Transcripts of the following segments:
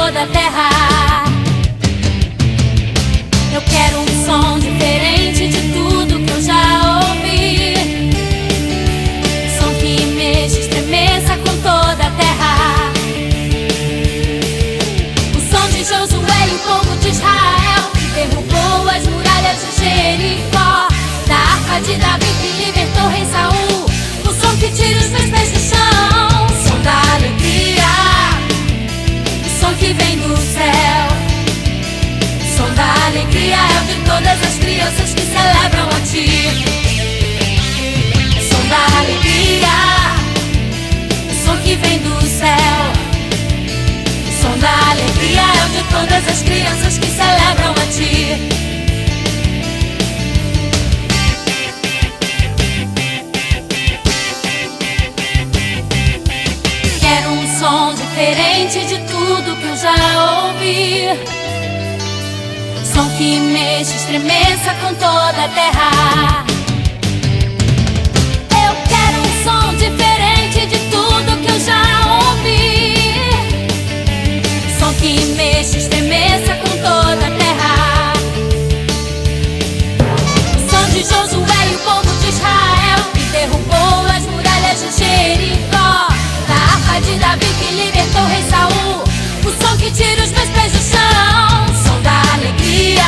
toda a terra. Eu quero um som diferente de tudo que eu já ouvi. Som que mexa, estremeça com toda a terra. O som de Josué e o povo de Israel, que derrubou as muralhas de Jericó. Da harpa de Davi que libertou o rei Saul. O som que tira os meus pés do chão. Som da alegria, o som que vem do céu. Som da alegria é o de todas as crianças que celebram a ti. Som da alegria, o som que vem do céu. Som da alegria é o de todas as crianças que celebram a ti. Quero um som diferente de tudo que eu já ouvi. Som que mexa, estremeça com toda a terra. Eu quero um som diferente de tudo que eu já ouvi. Som que mexa, estremeça com toda a terra. O som de Josué e o povo de Israel, que derrubou as muralhas de Jericó. Da harpa de Davi que libertou o rei Saul. O som que tira os meus pés do chão. Som da alegria,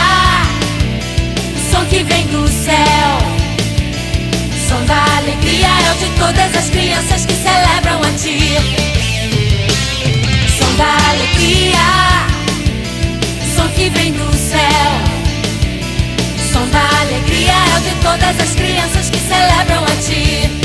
o som que vem do céu. Som da alegria é o de todas as crianças que celebram a ti. Som da alegria, o som que vem do céu. Som da alegria é o de todas as crianças que celebram a ti.